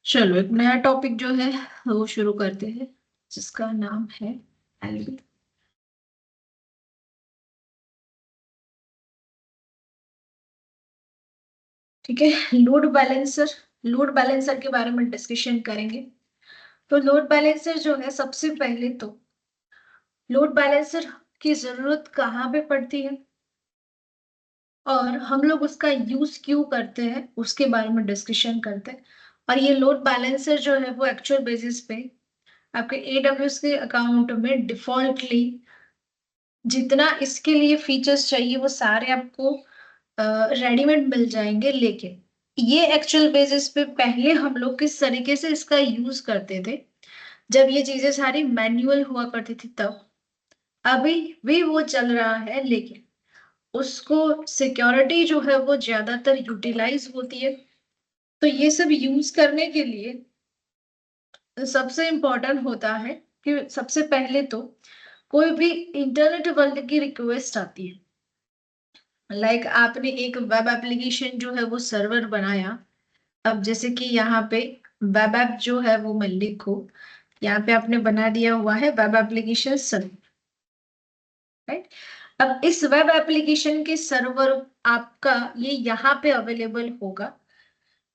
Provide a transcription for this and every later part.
चलो एक नया टॉपिक जो है वो शुरू करते हैं, जिसका नाम है एल्गोरिथम। ठीक है, लोड बैलेंसर के बारे में डिस्कशन करेंगे। तो लोड बैलेंसर जो है, सबसे पहले तो लोड बैलेंसर की जरूरत कहाँ पे पड़ती है और हम लोग उसका यूज क्यों करते हैं उसके बारे में डिस्कशन करते हैं। और ये लोड बैलेंसर जो है वो एक्चुअल बेसिस पे आपके AWS के अकाउंट में डिफॉल्टली जितना इसके लिए फीचर्स चाहिए वो सारे आपको रेडीमेड मिल जाएंगे। लेकिन ये एक्चुअल बेसिस पे पहले हम लोग किस तरीके से इसका यूज करते थे, जब ये चीजें सारी मैन्युअल हुआ करती थी तब। अभी भी वो चल रहा है, लेकिन उसको सिक्योरिटी जो है वो ज्यादातर यूटिलाइज होती है। तो ये सब यूज करने के लिए सबसे इम्पोर्टेंट होता है कि सबसे पहले तो कोई भी इंटरनेट वर्ल्ड की रिक्वेस्ट आती है। आपने एक वेब एप्लीकेशन जो है वो सर्वर बनाया। अब जैसे कि यहाँ पे वेब ऐप जो है वो मैं लिखूं, यहाँ पे आपने बना दिया हुआ है वेब एप्लीकेशन सर्वर, राइट। अब इस वेब एप्लीकेशन के सर्वर आपका ये यहाँ पे अवेलेबल होगा।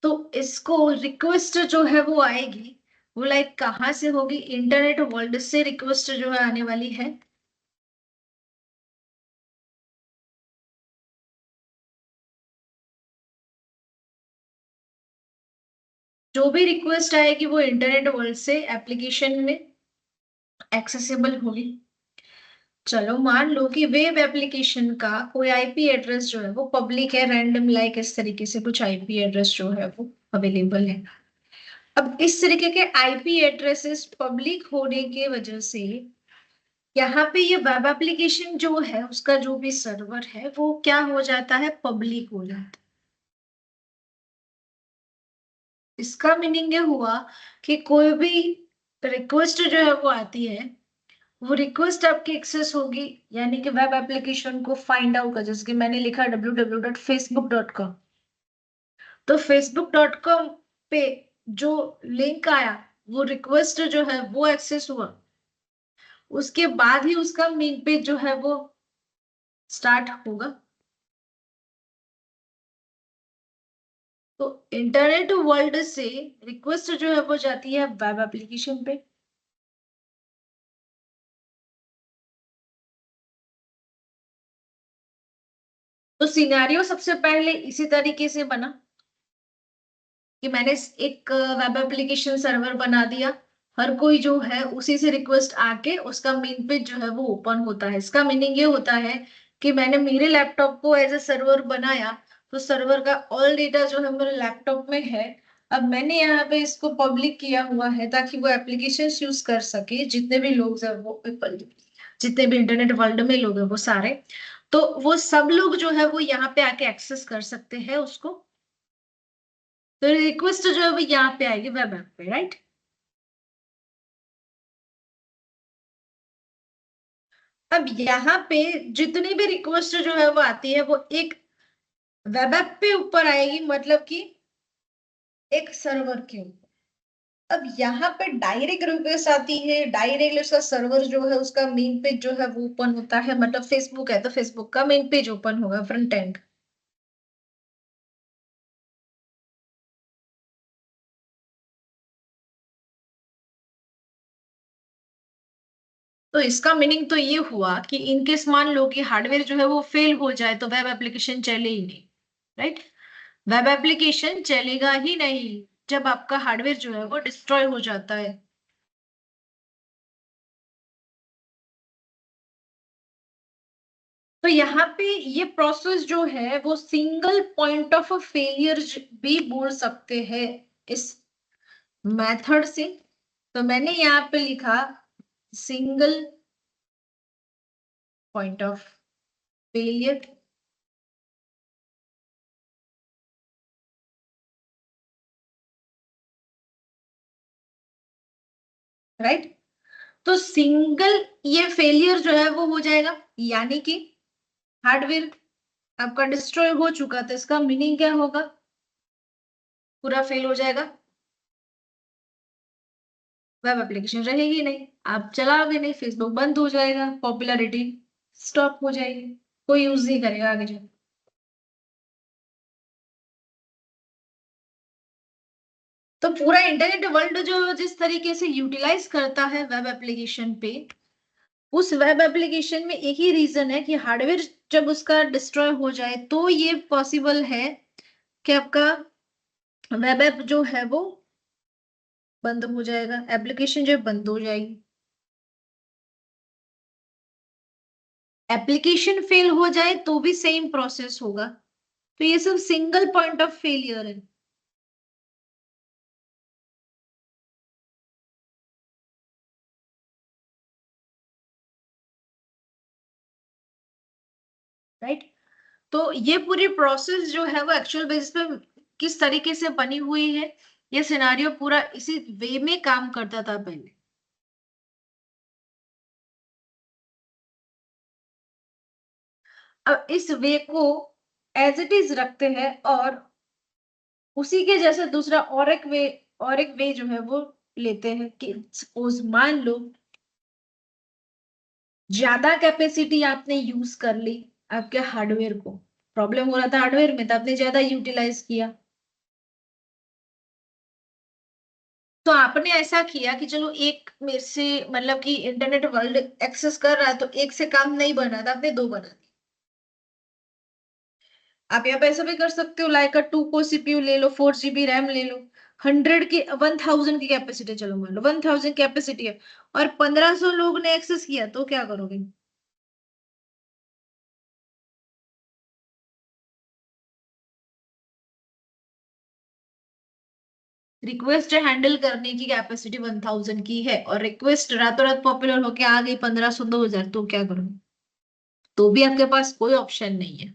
तो इसको रिक्वेस्ट जो है वो आएगी, वो कहाँ से होगी, इंटरनेट वर्ल्ड से रिक्वेस्ट जो है आने वाली है। जो भी रिक्वेस्ट आएगी वो इंटरनेट वर्ल्ड से एप्लीकेशन में एक्सेसिबल होगी। चलो मान लो कि वेब एप्लीकेशन का कोई आईपी एड्रेस जो है वो पब्लिक है, रैंडम इस तरीके से कुछ आईपी एड्रेस जो है वो अवेलेबल है। अब इस तरीके के आईपी एड्रेसेस पब्लिक होने के वजह से यहाँ पे ये वेब एप्लीकेशन जो है उसका जो भी सर्वर है वो क्या हो जाता है, पब्लिक हो जाता है। इसका मीनिंग ये हुआ कि कोई भी रिक्वेस्ट जो है वो आती है, वो रिक्वेस्ट आपकी एक्सेस होगी, यानी कि वेब एप्लीकेशन को फाइंड आउट कर, जैसे कि मैंने लिखा www.facebook.com। तो facebook.com पे जो लिंक आया, वो रिक्वेस्ट जो है वो एक्सेस हुआ, उसके बाद ही उसका मेन पेज जो है वो स्टार्ट होगा। तो इंटरनेट वर्ल्ड से रिक्वेस्ट जो है वो जाती है वेब एप्लीकेशन पे। तो सिनेरियो सबसे पहले इसी तरीके से बना कि मैंने एक वेब एप्लीकेशन सर्वर बना दिया। हर कोई जो है उसी से रिक्वेस्ट आके उसका मेन पेज जो है वो ओपन होता है। इसका मीनिंग ये होता है कि मैंने मेरे लैपटॉप को एज ए सर्वर बनाया, तो सर्वर का ऑल डेटा जो है मेरे लैपटॉप में है। अब मैंने यहाँ पे इसको पब्लिक किया हुआ है ताकि वो एप्लीकेशन यूज कर सके जितने भी लोग हैं वो, जितने भी इंटरनेट वर्ल्ड में लोग हैं वो सारे। तो वो सब लोग जो है वो यहाँ पे आके एक्सेस कर सकते हैं उसको। तो रिक्वेस्ट जो है वो यहाँ पे आएगी वेब ऐप पे, राइट। अब यहाँ पे जितनी भी रिक्वेस्ट जो है वो आती है वो एक वेब ऐप पे ऊपर आएगी, मतलब कि एक सर्वर के ऊपर। अब यहाँ पे डायरेक्ट रिक्वेस्ट आती है, डायरेक्ट उसका सर्वर जो है उसका मेन पेज जो है वो ओपन होता है, मतलब फेसबुक है तो फेसबुक का मेन पेज ओपन होगा, फ्रंट एंड। तो इसका मीनिंग तो ये हुआ कि इनकेस मान लो कि हार्डवेयर जो है वो फेल हो जाए तो वेब एप्लीकेशन चले ही नहीं, राइट। वेब एप्लीकेशन चलेगा ही नहीं जब आपका हार्डवेयर जो है वो डिस्ट्रॉय हो जाता है। तो यहाँ पे ये प्रोसेस जो है वो सिंगल पॉइंट ऑफ फेलियर भी बोल सकते हैं इस मेथड से। तो मैंने यहाँ पे लिखा single point of failure, right. तो सिंगल ये फेलियर जो है वो हो जाएगा, यानी कि हार्डवेयर आपका डिस्ट्रॉय हो चुका था, इसका मीनिंग क्या होगा, पूरा फेल हो जाएगा। वेब एप्लीकेशन रहेगी नहीं, आप चलाओगे नहीं, फेसबुक बंद हो जाएगा, पॉपुलैरिटी स्टॉप हो जाएगी, कोई यूज नहीं करेगा आगे जाके। तो पूरा इंटरनेट वर्ल्ड जो जिस तरीके से यूटिलाइज करता है वेब एप्लीकेशन पे, उस वेब एप्लीकेशन में एक ही रीजन है कि हार्डवेयर जब उसका डिस्ट्रॉय हो जाए तो ये पॉसिबल है कि आपका वेब ऐप जो है वो बंद हो जाएगा, एप्लीकेशन जो है बंद हो जाएगी। एप्लीकेशन फेल हो जाए तो भी सेम प्रोसेस होगा। तो ये सब सिंगल पॉइंट ऑफ फेलियर है। राइट। तो ये पूरी प्रोसेस जो है वो एक्चुअल बेसिस पे किस तरीके से बनी हुई है, ये सिनारियो पूरा इसी वे में काम करता था पहले। अब इस वे को एज इट इज रखते हैं और उसी के जैसे दूसरा और एक वे जो है वो लेते हैं कि सपोज मान लो ज्यादा कैपेसिटी आपने यूज कर ली आपके हार्डवेयर को, प्रॉब्लम हो रहा था हार्डवेयर में तो आपने ज्यादा यूटिलाइज किया। तो आपने ऐसा किया कि चलो एक मेरे से मतलब कि इंटरनेट वर्ल्ड एक्सेस कर रहा है तो एक से काम नहीं बना था, आपने दो बना दिए। आप यहाँ पे ऐसा भी कर सकते हो, लाइक 2 को सीपीयू ले लो, 4 GB रैम ले लो, 1000 की कैपेसिटी, चलो मान लो 1000 कैपेसिटी है और 1500 लोग ने एक्सेस किया तो क्या करोगे? रिक्वेस्ट हैंडल करने की कैपेसिटी 1000 की है और रिक्वेस्ट रातों रात पॉपुलर होके आ गई 1500 2000, तो क्या करोगे? तो भी आपके पास कोई ऑप्शन नहीं है।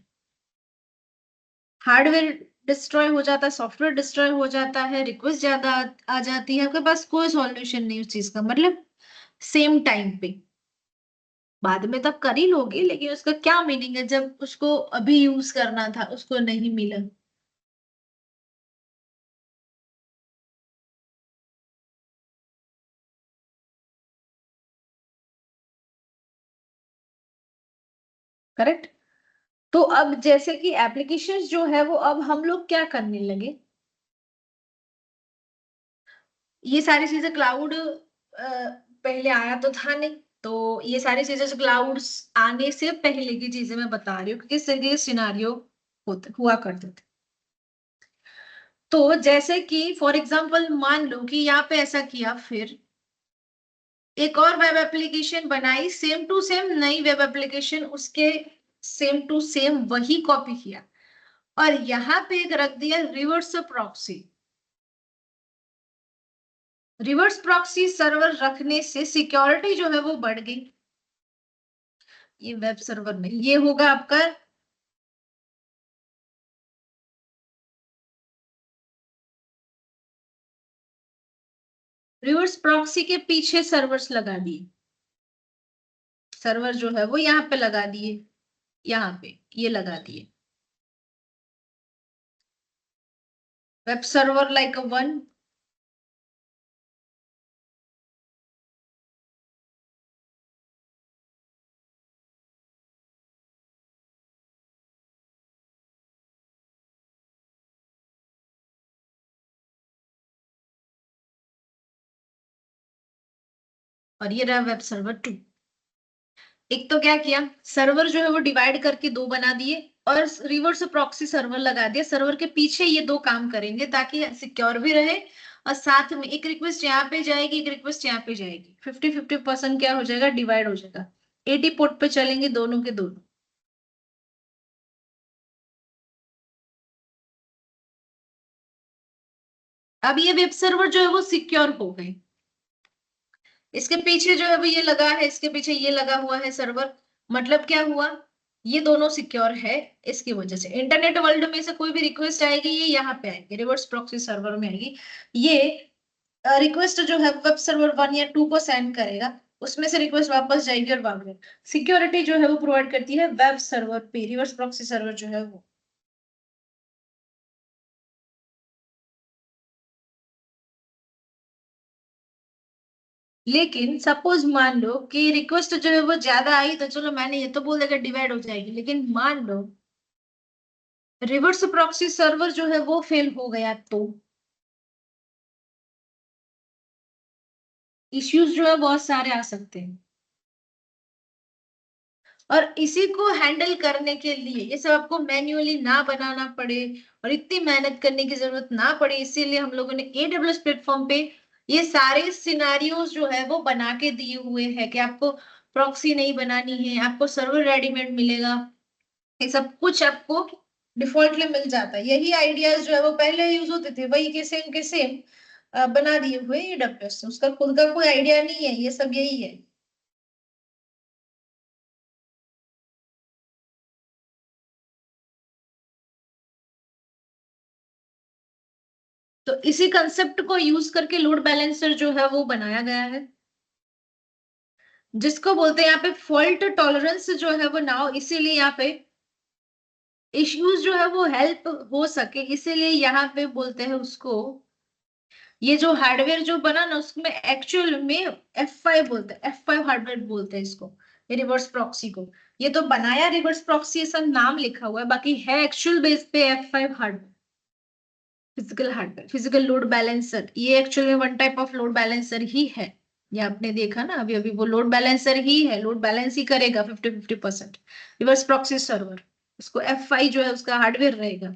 हार्डवेयर डिस्ट्रॉय हो जाता है, सॉफ्टवेयर डिस्ट्रॉय हो जाता है, रिक्वेस्ट ज्यादा आ जाती है, आपके पास कोई सॉल्यूशन नहीं उस चीज का, मतलब सेम टाइम पे। बाद में तब कर ही लोगे लेकिन उसका क्या मीनिंग है जब उसको अभी यूज करना था उसको नहीं मिला। करेक्ट। तो अब जैसे कि एप्लीकेशंस जो है वो अब हम लोग क्या करने लगे, ये सारी चीजें क्लाउड पहले आया तो था नहीं। तो ये सारी चीजें जो क्लाउड आने से पहले की चीजें मैं बता रही हूँ क्योंकि इस तरीके के सिनारियो होते हुआ करते थे। तो जैसे कि फॉर एग्जांपल मान लो कि यहाँ पे ऐसा किया, फिर एक और वेब एप्लीकेशन बनाई, सेम टू सेम नई वेब एप्लीकेशन, उसके सेम टू सेम वही कॉपी किया और यहाँ पे एक रख दिया reverse proxy. Reverse proxy server रखने से सिक्योरिटी जो है वो बढ़ गई। ये वेब सर्वर नहीं, ये होगा आपका रिवर्स प्रॉक्सी के पीछे सर्वर्स लगा दिए। सर्वर जो है वो यहाँ पे लगा दिए, यहाँ पे ये लगा दिए वेब सर्वर लाइक वन। और ये रहा वेब सर्वर टू। एक तो क्या किया, सर्वर जो है वो डिवाइड करके दो बना दिए और रिवर्स प्रॉक्सी सर्वर लगा दिया, सर्वर के पीछे ये दो काम करेंगे ताकि सिक्योर भी रहे और साथ में एक रिक्वेस्ट यहाँ पे जाएगी एक रिक्वेस्ट यहाँ पे जाएगी, 50-50% क्या हो जाएगा, डिवाइड हो जाएगा, 80 पोर्ट पे चलेंगे दोनों के दोनों। अब ये वेब सर्वर जो है वो सिक्योर हो गए। इसके पीछे जो है वो ये लगा है, इसके पीछे ये लगा हुआ है सर्वर, मतलब क्या हुआ, ये दोनों सिक्योर है। इसकी वजह से इंटरनेट वर्ल्ड में से कोई भी रिक्वेस्ट आएगी ये यहाँ पे आएगी, रिवर्स प्रॉक्सी सर्वर में आएगी। ये रिक्वेस्ट जो है वेब सर्वर 1 या 2 को सेंड करेगा, उसमें से रिक्वेस्ट वापस जाएगी और भाग जाएगी। सिक्योरिटी जो है वो प्रोवाइड करती है वेब सर्वर पे, रिवर्स प्रॉक्सी सर्वर जो है वो। लेकिन सपोज मान लो कि रिक्वेस्ट जो है वो ज्यादा आई, तो चलो मैंने ये तो बोल देगा डिवाइड हो जाएगी, लेकिन मान लो रिवर्स प्रॉक्सी सर्वर जो है वो फेल हो गया, तो इश्यूज जो है बहुत सारे आ सकते हैं। और इसी को हैंडल करने के लिए ये सब आपको मैन्युअली ना बनाना पड़े और इतनी मेहनत करने की जरूरत ना पड़े, इसीलिए हम लोगों ने AWS प्लेटफॉर्म पे ये सारे सिनारियोज जो है वो बना के दिए हुए हैं कि आपको प्रॉक्सी नहीं बनानी है, आपको सर्वर रेडीमेड मिलेगा, ये सब कुछ आपको डिफॉल्टली मिल जाता है। यही आइडियाज जो है वो पहले यूज होते थे, वही के सेम बना दिए हुए AWS, उसका खुद का कोई आइडिया नहीं है, ये सब यही है। तो इसी कंसेप्ट को यूज करके लोड बैलेंसर जो है वो बनाया गया है, जिसको बोलते हैं यहाँ पे फॉल्ट टॉलरेंस जो है वो ना हो, इसीलिए यहाँ पे इश्यूज जो है वो हेल्प हो सके, इसीलिए यहाँ पे बोलते हैं उसको, ये जो हार्डवेयर जो बना ना उसमें एक्चुअल में F5 बोलते हैं, F5 हार्डवेयर बोलते हैं इसको, रिवर्स प्रॉक्सी को। ये तो बनाया रिवर्स प्रॉक्सी ऐसा नाम लिखा हुआ है, बाकी है एक्चुअल बेस पे F5 hardware, physical hardware, physical load balancer. ये actually one type of load balancer ही है। ये आपने देखा ना अभी अभी, वो लोड बैलेंसर ही है, लोड बैलेंस ही करेगा 50-50%। रिवर्स प्रॉक्सी सर्वर, उसको F5 जो है उसका हार्डवेयर रहेगा।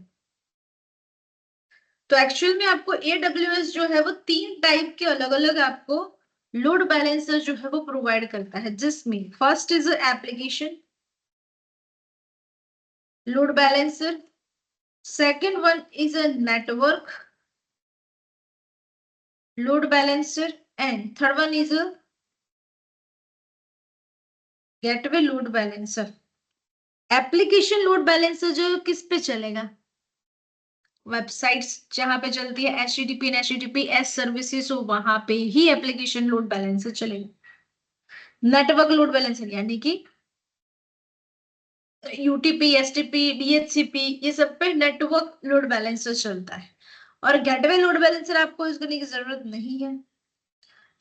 तो एक्चुअल में आपको AWS जो है वो तीन टाइप के अलग अलग आपको लोड बैलेंसर जो है वो प्रोवाइड करता है, जिसमें first is application load balancer, second one is a network load balancer, and third one is a gateway load balancer. Application load balancer जो किस पे चलेगा, वेबसाइट्स जहां पे चलती है HTTP एंड HTTPS सर्विसेज, हो वहां पे ही एप्लीकेशन लोड बैलेंसर चलेगा। नेटवर्क लोड बैलेंसर यानी कि UTP STP DHCP, ये सब पे नेटवर्क लोड बैलेंसर चलता है। और गेटवे लोड बैलेंसर आपको यूज करने की जरूरत नहीं है,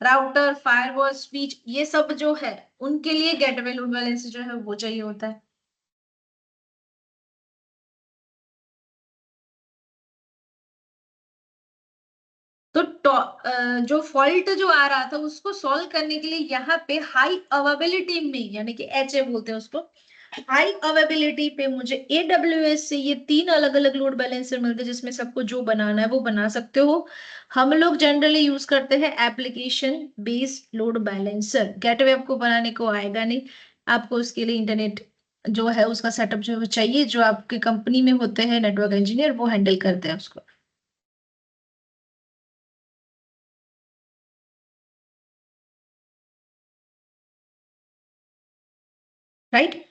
राउटर फायरवॉल स्विच ये सब जो है उनके लिए गेटवे लोड बैलेंसर जो है वो चाहिए होता है। तो जो फॉल्ट जो आ रहा था उसको सॉल्व करने के लिए यहाँ पे हाई अवेबिलिटी में, यानी कि HA बोलते हैं उसको, हाई अवेबिलिटी पे मुझे AWS से ये तीन अलग अलग लोड बैलेंसर मिलते हैं, जिसमें सबको जो बनाना है वो बना सकते हो। हम लोग जनरली यूज करते हैं application based load balancer. Gateway आपको बनाने को आएगा नहीं, आपको उसके लिए इंटरनेट जो है उसका सेटअप जो है वो चाहिए, जो आपके कंपनी में होते हैं नेटवर्क इंजीनियर वो हैंडल करते हैं उसको, राइट।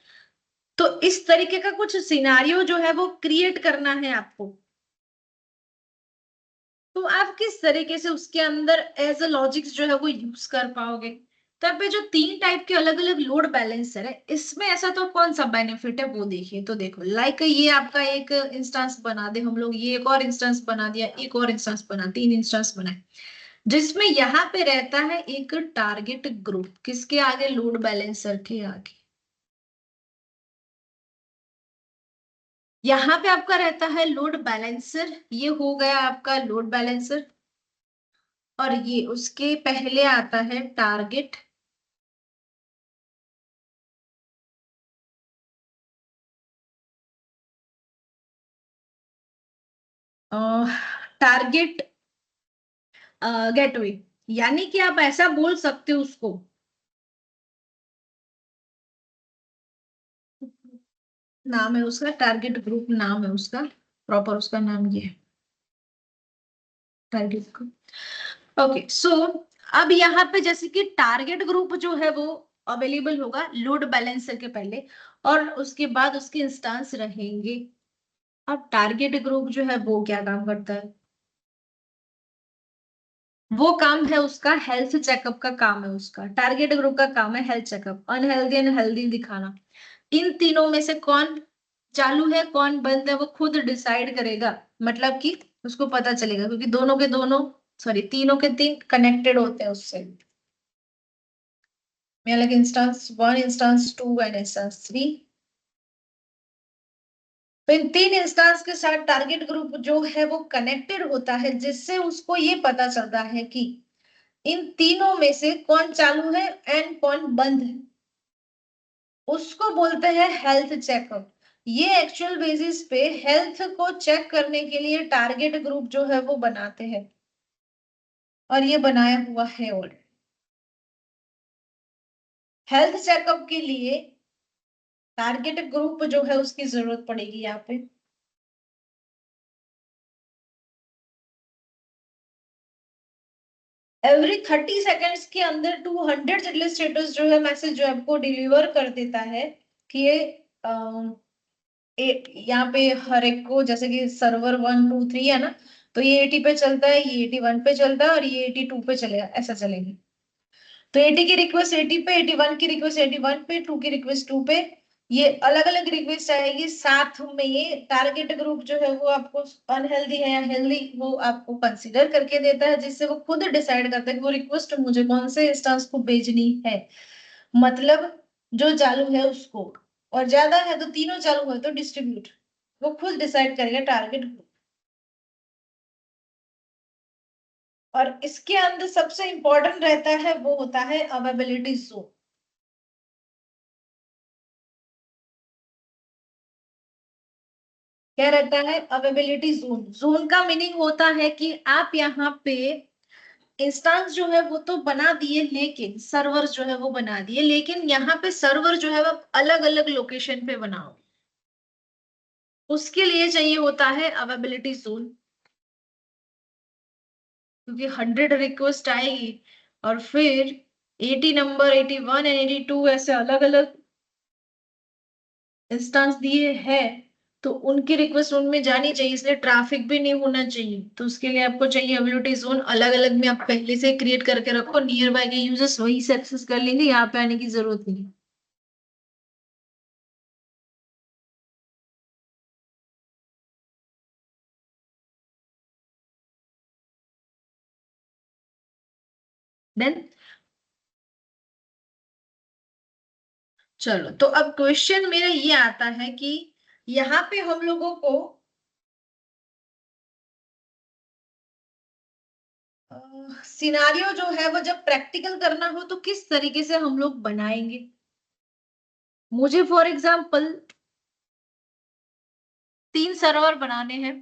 तो इस तरीके का कुछ सिनारियो जो है वो क्रिएट करना है आपको। तो आप किस तरीके से उसके अंदर एज अ लॉजिक्स जो है वो यूज कर पाओगे। तब पे जो तीन टाइप के अलग अलग लोड बैलेंसर है, इसमें ऐसा तो कौन सा बेनिफिट है वो देखिए। तो देखो लाइक ये आपका एक इंस्टेंस बना दे हम लोग, ये एक और इंस्टेंस बना दिया, एक और इंस्टेंस बना, तीन इंस्टेंस बनाए, जिसमें यहाँ पे रहता है एक टारगेट ग्रुप, किसके आगे, लोड बैलेंसर के आगे। यहाँ पे आपका रहता है लोड बैलेंसर, ये हो गया आपका लोड बैलेंसर, और ये उसके पहले आता है टारगेट। टारगेट गेटवे, यानी कि आप ऐसा बोल सकते हो उसको, नाम है उसका टारगेट ग्रुप, नाम है उसका, प्रॉपर उसका नाम ये है टारगेट ग्रुप। ओके सो अब यहाँ पे जैसे कि टारगेट ग्रुप जो है वो अवेलेबल होगा लोड बैलेंसर के पहले, और उसके बाद उसके इंस्टेंस रहेंगे। अब टारगेट ग्रुप जो है वो क्या काम करता है, वो काम है उसका हेल्थ चेकअप का काम है, उसका टारगेट ग्रुप का काम है health checkup, unhealthy and healthy दिखाना। इन तीनों में से कौन चालू है कौन बंद है वो खुद डिसाइड करेगा, मतलब कि उसको पता चलेगा, क्योंकि दोनों के दोनों, सॉरी तीनों के तीन कनेक्टेड होते हैं उससे। मैं अलग इंस्टेंस 1, इंस्टेंस 2 एंड इंस्टेंस 3। तो इन 3 इंस्टेंस के साथ टारगेट ग्रुप जो है वो कनेक्टेड होता है, जिससे उसको ये पता चलता है कि इन तीनों में से कौन चालू है एंड कौन बंद है। उसको बोलते हैं हेल्थ चेकअप। ये एक्चुअल बेसिस पे हेल्थ को चेक करने के लिए टारगेट ग्रुप जो है वो बनाते हैं, और ये बनाया हुआ है। और हेल्थ चेकअप के लिए टारगेट ग्रुप जो है उसकी जरूरत पड़ेगी यहाँ पे। एवरी 30 सेकेंड्स के अंदर 200 जेटले स्टेटस जो है मैसेज जो आपको डिलीवर कर देता है कि ये यहाँ पे हर एक को, जैसे कि सर्वर 1 2 3 है ना, तो ये 80 पे चलता है, ये 81 पे चलता है, और ये 82 पे चलेगा, ऐसा चलेगी। तो 80 की रिक्वेस्ट 80 पे, 81 की रिक्वेस्ट 81 पे, 2 की रिक्वेस्ट 2 पे, ये अलग अलग रिक्वेस्ट आएगी साथ में। ये टारगेट ग्रुप जो है वो आपको अनहेल्दी है या हेल्दी वो आपको कंसीडर करके देता है, जिससे वो खुद डिसाइड करता है कि वो रिक्वेस्ट मुझे कौन से इंस्टेंस को भेजनी है। मतलब जो चालू है उसको, और ज्यादा है तो तीनों चालू है तो डिस्ट्रीब्यूट, वो खुद डिसाइड करेगा टारगेट ग्रुप। और इसके अंदर सबसे इंपॉर्टेंट रहता है वो होता है अवेलेबिलिटी जोन। क्या रहता है अवेलेबिलिटी जोन? जोन का मीनिंग होता है कि आप यहाँ पे इंस्टेंस जो है वो तो बना दिए, लेकिन सर्वर जो है वो बना दिए, लेकिन यहाँ पे सर्वर जो है वो अलग अलग लोकेशन पे बनाओ। उसके लिए चाहिए होता है अवेलेबिलिटी जोन, क्योंकि 100 रिक्वेस्ट आएगी और फिर 80 नंबर, 81 एंड 82 ऐसे अलग अलग इंस्टेंस दिए हैं, तो उनकी रिक्वेस्ट उनमें जानी चाहिए, इसलिए ट्रैफिक भी नहीं होना चाहिए। तो उसके लिए आपको चाहिए अवेलेबिलिटी जोन। अलग अलग में आप पहले से क्रिएट करके रखो, नियर बाय के यूजर्स वही से एक्सेस कर लेंगे, यहाँ पे आने की जरूरत नहीं। देन चलो, तो अब क्वेश्चन मेरा ये आता है कि यहाँ पे हम लोगों को सिनारियो जो है वो जब प्रैक्टिकल करना हो तो किस तरीके से हम लोग बनाएंगे। मुझे फॉर एग्जाम्पल 3 सर्वर बनाने हैं,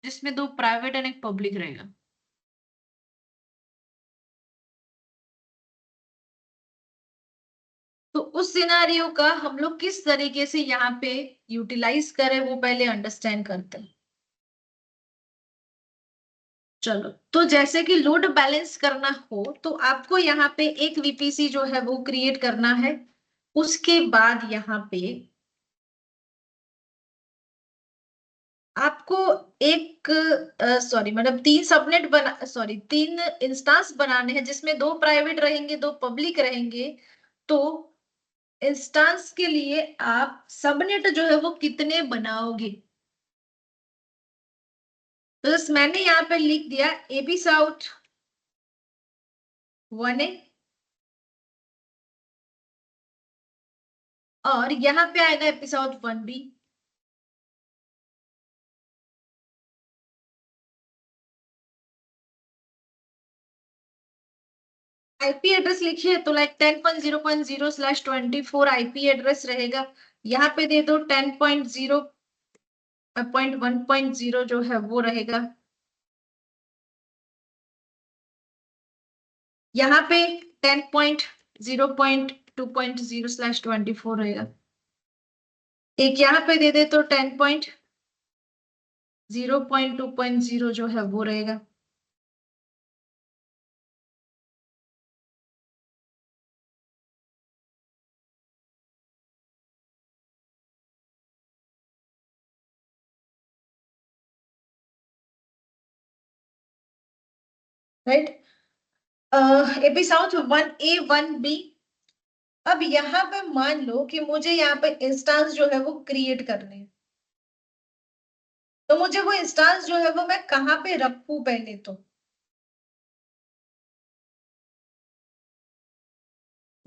जिसमें 2 प्राइवेट एंड एक पब्लिक रहेगा। तो उस सिनारियो का हम लोग किस तरीके से यहाँ पे यूटिलाइज करें वो पहले अंडरस्टैंड करते हैं। चलो, तो जैसे कि लोड बैलेंस करना हो तो आपको यहाँ पे एक वीपीसी जो है वो क्रिएट करना है। उसके बाद यहाँ पे आपको एक सॉरी मतलब 3 सबनेट बना, सॉरी 3 इंस्टेंस बनाने हैं, जिसमें 2 प्राइवेट रहेंगे 2 पब्लिक रहेंगे। तो इंस्टेंस के लिए आप सबनेट जो है वो कितने बनाओगे? तो बस मैंने यहाँ पे लिख दिया एपी साउथ 1A, और यहाँ पे आएगा AP south 1B। IP address लिखिए तो लाइक 10.0.0/24 आईपी एड्रेस रहेगा। यहाँ पे दे दो 10.0.1.0 जो है वो रहेगा। यहाँ पे 10.0.2.0/24 रहेगा। एक यहाँ पे दे दे तो 10.0.2.0 जो है वो रहेगा। Right, AP south 1A 1B। अब यहाँ पे मान लो कि मुझे यहाँ पे इंस्टेंस जो है वो क्रिएट करने हैं, तो मुझे वो इंस्टेंस जो है वो मैं कहाँ पे रखूं पहले तो।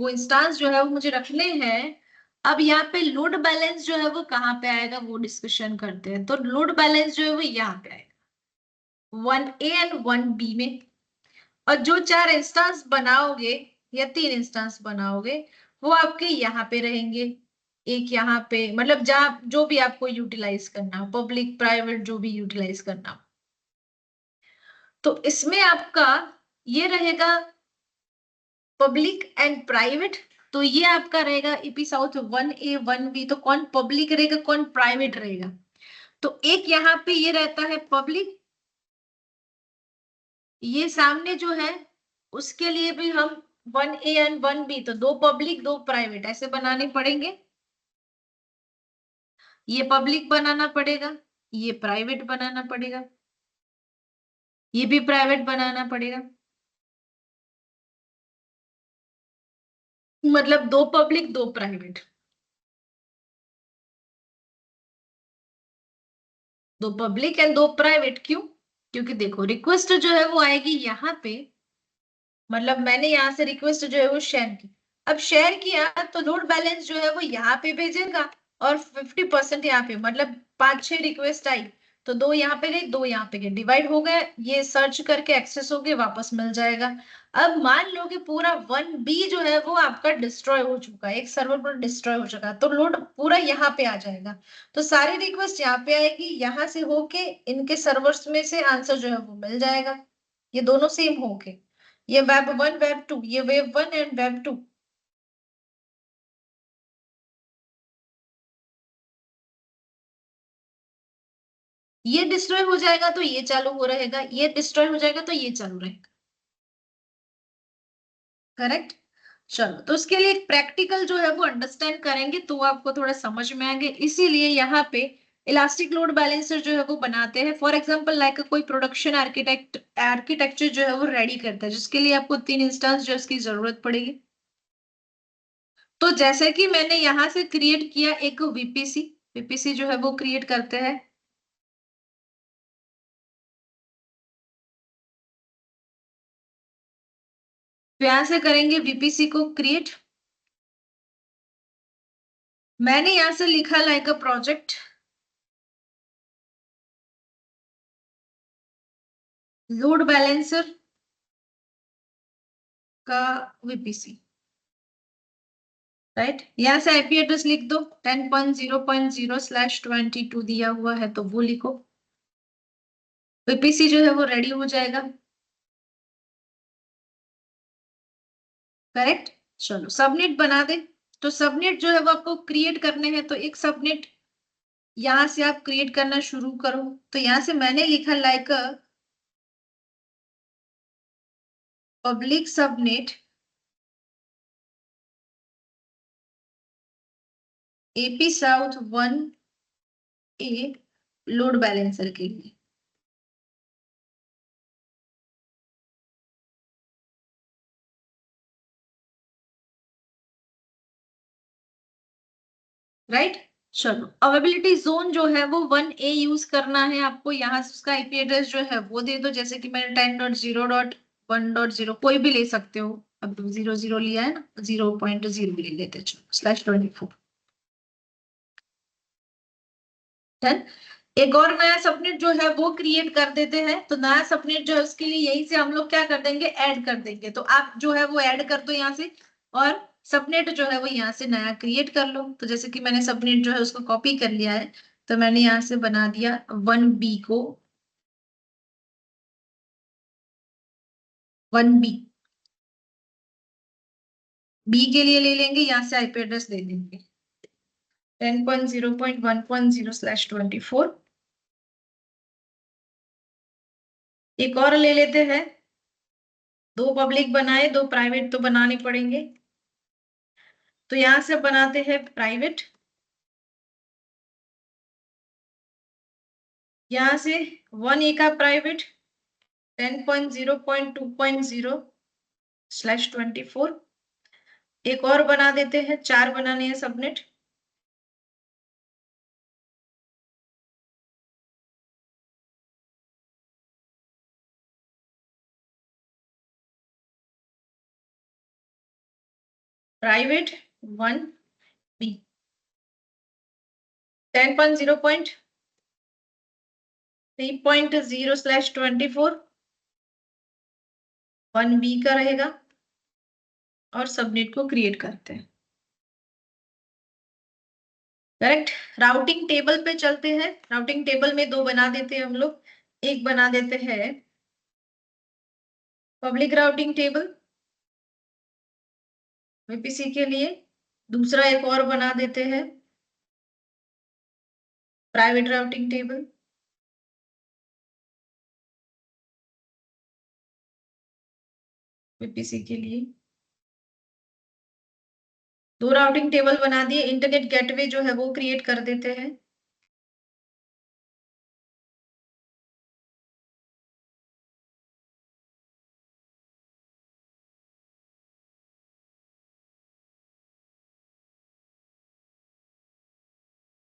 वो इंस्टांस जो है वो मुझे रखने हैं। अब यहाँ पे लोड बैलेंस जो है वो कहाँ पे आएगा वो डिस्कशन करते हैं। तो लोड बैलेंस जो है वो यहाँ पे आएगा 1A एंड 1B में। और जो 4 इंस्टांस बनाओगे या 3 इंस्टांस बनाओगे वो आपके यहाँ पे रहेंगे। एक यहाँ पे मतलब जहाँ जो भी आपको यूटिलाइज करना हो, पब्लिक प्राइवेट जो भी यूटिलाइज करना हो। तो इसमें आपका ये रहेगा पब्लिक एंड प्राइवेट। तो ये आपका रहेगा ईपी साउथ 1A 1B। तो कौन पब्लिक रहेगा कौन प्राइवेट रहेगा? तो एक यहाँ पे ये रहता है पब्लिक। ये सामने जो है उसके लिए भी हम 1A एंड 1B, तो दो पब्लिक दो प्राइवेट ऐसे बनाने पड़ेंगे। ये पब्लिक बनाना पड़ेगा, ये प्राइवेट बनाना पड़ेगा, ये भी प्राइवेट बनाना पड़ेगा। मतलब दो पब्लिक दो प्राइवेट। दो पब्लिक एंड दो प्राइवेट क्यों? क्योंकि देखो रिक्वेस्ट जो है वो आएगी यहाँ पे। मतलब मैंने यहाँ से रिक्वेस्ट जो है वो शेयर की। अब शेयर किया तो लोड बैलेंस जो है वो यहाँ पे भेजेगा और 50% यहाँ पे, मतलब 5-6 रिक्वेस्ट आई तो दो यहाँ पे गई दो यहाँ पे गई, डिवाइड हो गए, ये सर्च करके एक्सेस हो गए वापस मिल जाएगा। अब मान लो कि पूरा 1B जो है वो आपका डिस्ट्रॉय हो चुका है, एक सर्वर पर डिस्ट्रॉय हो चुका है, तो लोड पूरा यहाँ पे आ जाएगा। तो सारी रिक्वेस्ट यहाँ पे आएगी, यहाँ से होके इनके सर्वर्स में से आंसर जो है वो मिल जाएगा। ये दोनों सेम होके, ये वेब 1 वेब 2, ये वेब 1 एंड वेब 2। ये डिस्ट्रॉय हो जाएगा तो ये चालू हो रहेगा, ये डिस्ट्रॉय हो जाएगा तो ये चालू रहेगा। करेक्ट। चलो तो उसके लिए एक प्रैक्टिकल जो है वो अंडरस्टैंड करेंगे तो आपको थोड़ा समझ में आएंगे। इसीलिए यहाँ पे इलास्टिक लोड बैलेंसर जो है वो बनाते हैं। फॉर एग्जांपल लाइक कोई प्रोडक्शन आर्किटेक्चर जो है वो रेडी करता है जिसके लिए आपको 3 इंस्टेंस जो इसकी जरूरत पड़ेगी। तो जैसे कि मैंने यहाँ से क्रिएट किया एक वीपीसी, वीपीसी जो है वो क्रिएट करते हैं। तो यहाँ से करेंगे वीपीसी को क्रिएट। मैंने यहाँ से लिखा like a project load balancer का वीपीसी। राइट, यहाँ से आईपी एड्रेस लिख दो 10.0.0/22 दिया हुआ है तो वो लिखो। वीपीसी जो है वो रेडी हो जाएगा। करेक्ट। चलो सबनेट बना दे। तो सबनेट जो है वो आपको क्रिएट करने हैं, तो एक सबनेट यहाँ से आप क्रिएट करना शुरू करो। तो यहाँ से मैंने लिखा like public subnet AP south 1A load balancer के लिए। राइट। चलो अवेलेबिलिटी जोन जो है वो 1A यूज करना है आपको। यहाँ से उसका आईपी एड्रेस जो है वो दे दो, जैसे कि मैंने 10.0.1.0 कोई भी ले सकते हो। अब 0.0 लिया है ना, 0.0 भी ले लेते, चलो /24। डन। एक और नया सबनेट जो है वो क्रिएट कर देते हैं। तो नया सबनेट जो है उसके लिए यही से हम लोग क्या कर देंगे, ऐड कर देंगे। तो आप जो है वो ऐड कर दो यहाँ से, और सबनेट जो है वो यहाँ से नया क्रिएट कर लो। तो जैसे कि मैंने सबनेट जो है उसको कॉपी कर लिया है, तो मैंने यहाँ से बना दिया 1B को 1B। बी के लिए ले लेंगे, यहाँ से आईपी एड्रेस दे देंगे 10.0.1.0/24। एक और ले लेते हैं। दो पब्लिक बनाए दो प्राइवेट तो बनाने पड़ेंगे। तो यहां से बनाते हैं प्राइवेट। यहां से 1A का प्राइवेट 10.0.2.0/24। एक और बना देते हैं, 4 बनाने हैं सबनेट। प्राइवेट 1 बी 10.0.3.0/24 1 बी का रहेगा और सबनेट को क्रिएट करते हैं। करेक्ट। राउटिंग टेबल पे चलते हैं। राउटिंग टेबल में दो बना देते हैं हम लोग। एक बना देते हैं पब्लिक राउटिंग टेबल वीपीसी के लिए, दूसरा एक और बना देते हैं प्राइवेट राउटिंग टेबल वीपीसी के लिए। दो राउटिंग टेबल बना दिए। इंटरनेट गेटवे जो है वो क्रिएट कर देते हैं।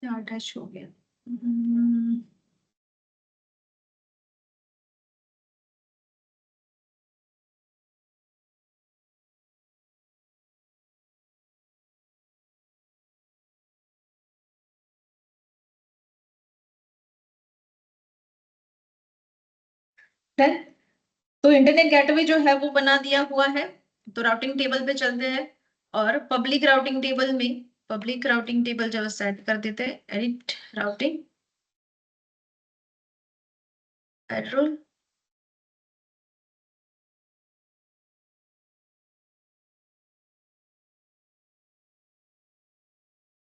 अटैच हो गया। तो इंटरनेट गेटवे जो है वो बना दिया हुआ है। तो राउटिंग टेबल पे चलते हैं और पब्लिक राउटिंग टेबल में पब्लिक राउटिंग टेबल जब सेट कर देते हैं, एडिट राउटिंग एड्रोल,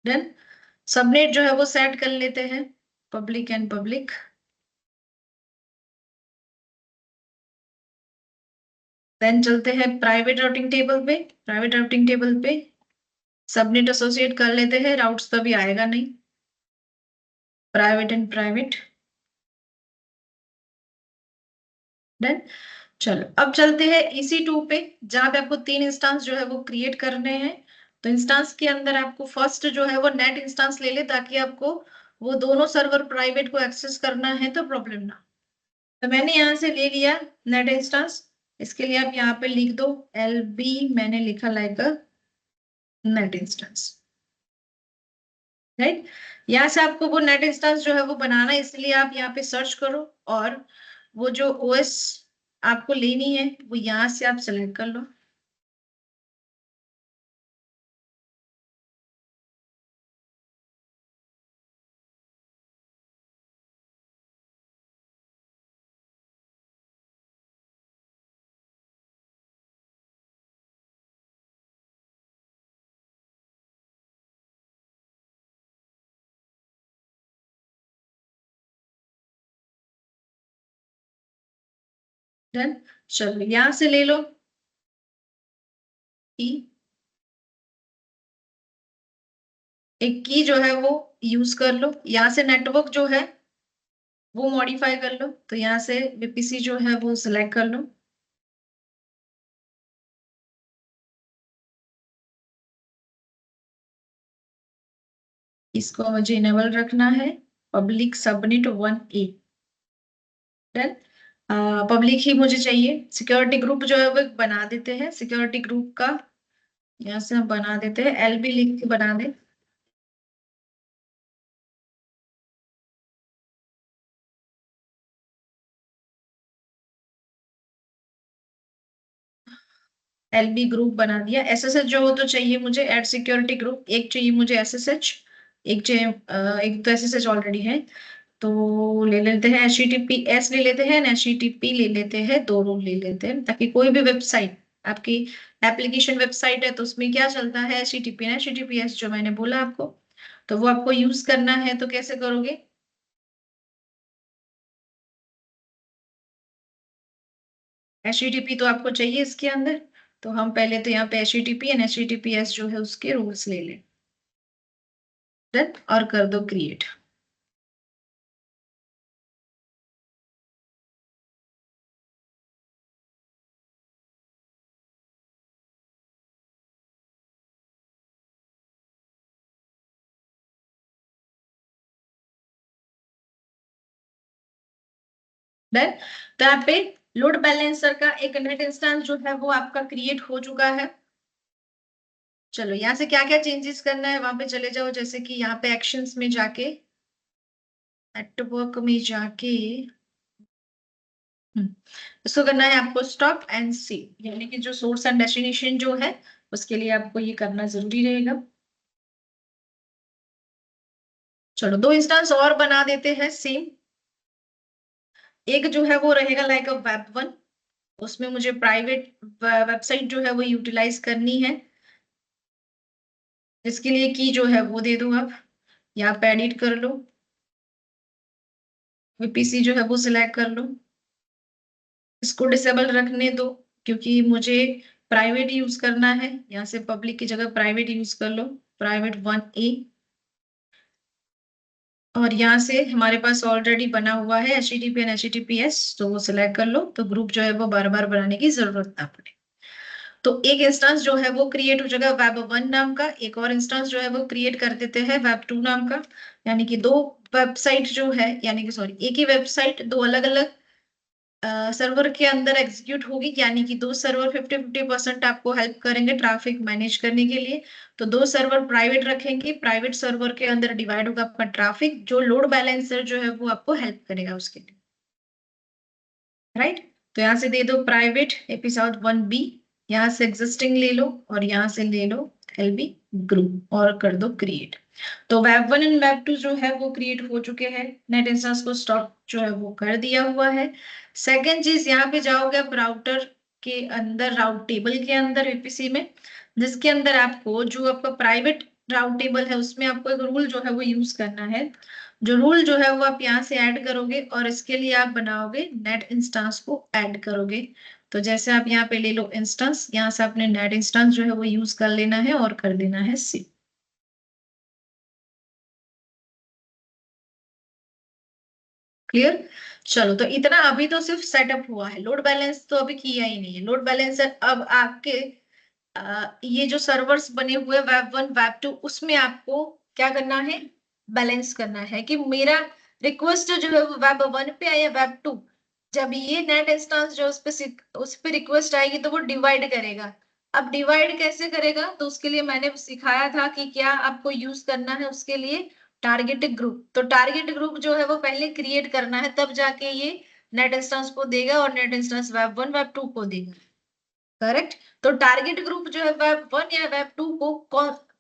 देन सबनेट जो है वो सेट कर लेते हैं पब्लिक एंड पब्लिक। देन चलते हैं प्राइवेट राउटिंग टेबल पे। प्राइवेट राउटिंग टेबल पे सबनेट एसोसिएट कर लेते हैं, राउट्स तभी आएगा नहीं। Private and private done. चलो अब चलते हैं EC2 पे, जहां पे आपको 3 इंस्टांस जो है वो क्रिएट करने हैं। तो इंस्टांस के अंदर आपको फर्स्ट जो है वो नेट इंस्टांस ले ले, ताकि आपको वो दोनों सर्वर प्राइवेट को एक्सेस करना है तो प्रॉब्लम ना। तो मैंने यहाँ से ले लिया नेट इंस्टांस। इसके लिए आप यहाँ पे लिख दो LB, मैंने लिखा लाइक नेट इंस्टांस, राइट। यहाँ से आपको वो नेट इंस्टांस जो है वो बनाना है, इसलिए आप यहाँ पे सर्च करो और वो जो OS आपको लेनी है वो यहाँ से आप सेलेक्ट कर लो। डन। चलो यहां से ले लो की, एक की जो है वो यूज कर लो। यहाँ से नेटवर्क जो है वो मॉडिफाई कर लो। तो यहाँ से VPC जो है वो सिलेक्ट कर लो। इसको मुझे इनेबल रखना है public subnet 1A। Done. Public ही मुझे चाहिए। सिक्योरिटी ग्रुप जो है वो बना देते हैं। सिक्योरिटी ग्रुप का यहाँ से हम बना देते हैं LB लिख के बना दे। LB ग्रुप बना दिया। SSH जो हो तो चाहिए मुझे एड सिक्योरिटी ग्रुप, एक चाहिए मुझे SSH, एक चाहिए एक तो SSH ऑलरेडी है। तो ले लेते हैं HTTPS ले लेते हैं, HTTP ले लेते हैं, दोनों ले लेते हैं, ताकि कोई भी वेबसाइट आपकी एप्लीकेशन वेबसाइट है तो उसमें क्या चलता है HTTP ना HTTPS जो मैंने बोला आपको, तो वो आपको यूज करना है। तो कैसे करोगे? HTTP तो आपको चाहिए इसके अंदर। तो हम पहले तो यहाँ पे HTTP एंड HTTPS जो है उसके रूल्स ले लें। डन। और कर दो क्रिएट। डन। तो यहाँ पे लोड बैलेंसर का एक नेट इंस्टेंस जो है वो आपका क्रिएट हो चुका है। चलो यहाँ से क्या क्या चेंजेस करना है वहां पे चले जाओ, जैसे कि यहाँ पे एक्शंस में जाके, नेटवर्क में जाके, हम्म, इसको करना है आपको स्टॉप एंड सी, यानी कि जो सोर्स एंड डेस्टिनेशन जो है उसके लिए आपको ये करना जरूरी रहेगा। चलो दो इंस्टेंस और बना देते हैं सेम। एक जो है वो रहेगा लाइक अ वेब वन, उसमें मुझे प्राइवेट वेबसाइट जो है वो यूटिलाइज करनी है। इसके लिए की जो है वो दे दो आप, या आप एडिट कर लो, वीपीसी जो है वो सिलेक्ट कर लो। इसको डिसेबल रखने दो, क्योंकि मुझे प्राइवेट यूज करना है, यहाँ से पब्लिक की जगह प्राइवेट यूज कर लो, प्राइवेट 1A। और यहाँ से हमारे पास ऑलरेडी बना हुआ है HTTP एंड HTTPS, तो वो सिलेक्ट कर लो, तो ग्रुप जो है वो बार बार बनाने की जरूरत ना पड़े। तो एक इंस्टेंस जो है वो क्रिएट हो जाएगा वेब वन नाम का, एक और इंस्टेंस जो है वो क्रिएट कर देते हैं वेब टू नाम का। यानी कि दो वेबसाइट जो है, यानी कि सॉरी, एक ही वेबसाइट दो अलग अलग सर्वर के अंदर एग्जीक्यूट होगी, यानी कि दो सर्वर 50-50% आपको हेल्प करेंगे ट्रैफिक मैनेज करने के लिए। तो दो सर्वर प्राइवेट रखेंगे, प्राइवेट सर्वर के अंदर डिवाइड होगा आपका ट्रैफिक, जो लोड बैलेंसर जो है वो आपको हेल्प करेगा उसके लिए, राइट। तो यहाँ से दे दो प्राइवेट एपिसोड 1B, यहाँ से एग्जिस्टिंग ले लो और यहाँ से ले लो LB ग्रुप और कर दो क्रिएट। तो web one and web two जो है वो क्रिएट हो चुके हैं, नेट इंस्टेंस को स्टॉप जो है वो कर दिया हुआ है। सेकेंड चीज, यहाँ पे जाओगे आप राउटर के अंदर, राउट टेबल के अंदर वीपीसी में, जिसके अंदर आपको जो आपका प्राइवेट राउट टेबल है उसमें आपको एक रूल जो है वो यूज करना है। जो रूल जो है वो आप यहाँ से ऐड करोगे और इसके लिए आप बनाओगे नेट इंस्टेंस को ऐड करोगे। तो जैसे आप यहाँ पे ले लो इंस्टेंस, यहाँ से आपने नेट इंस्टेंस जो है वो यूज कर लेना है और कर देना है सी। क्लियर। चलो तो इतना अभी तो सिर्फ सेटअप हुआ है, लोड बैलेंस तो अभी किया ही नहीं है। लोड बैलेंसर अब आपके ये जो सर्वर्स बने हुए वेब वन वेब टू, उसमें आपको क्या करना है, बैलेंस करना है कि मेरा रिक्वेस्ट जो है वो वेब वन पे आया, वेब टू, जब ये नेट इंस्टेंस जो उस पे रिक्वेस्ट आएगी तो वो डिवाइड करेगा। अब डिवाइड कैसे करेगा, तो उसके लिए मैंने सिखाया था कि क्या आपको यूज करना है उसके लिए टारगेट ग्रुप। तो टारगेट ग्रुप जो है वो पहले क्रिएट करना है, तब जाके ये नेट इंस्टेंस को देगा और net instance web one web two को देगा, करेक्ट। तो टारगेट ग्रुप जो है वेब वन या वेब टू को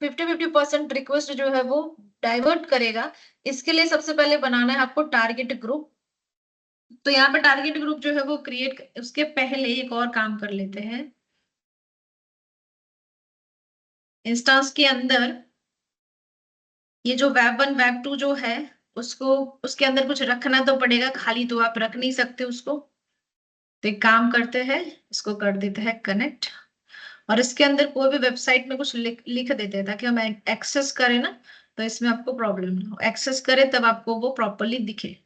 50-50% रिक्वेस्ट जो है वो डाइवर्ट करेगा। इसके लिए सबसे पहले बनाना है आपको टारगेट ग्रुप। तो यहाँ पे टारगेट ग्रुप जो है वो क्रिएट, उसके पहले एक और काम कर लेते हैं। इंस्टांस के अंदर ये जो वेब वन वेब टू जो है, उसको उसके अंदर कुछ रखना तो पड़ेगा, खाली तो आप रख नहीं सकते उसको। तो एक काम करते हैं, इसको कर देते हैं कनेक्ट, और इसके अंदर कोई भी वेबसाइट में कुछ लिख देते हैं ताकि हम एक्सेस करें ना, तो इसमें आपको प्रॉब्लम ना हो, एक्सेस करें तब आपको वो प्रॉपरली दिखे।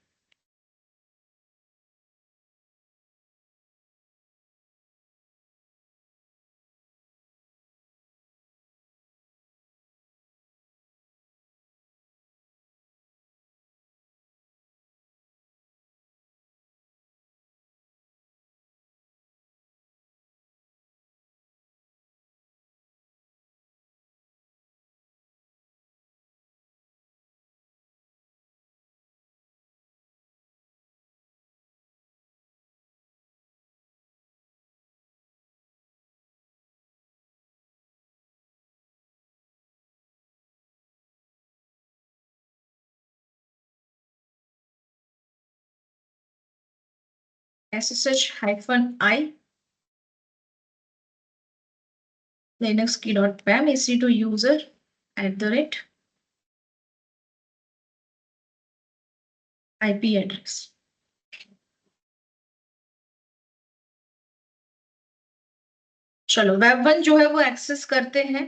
SSH-i linux key.pam ec2 user @IP address. चलो वेब वन जो है वो एक्सेस करते हैं,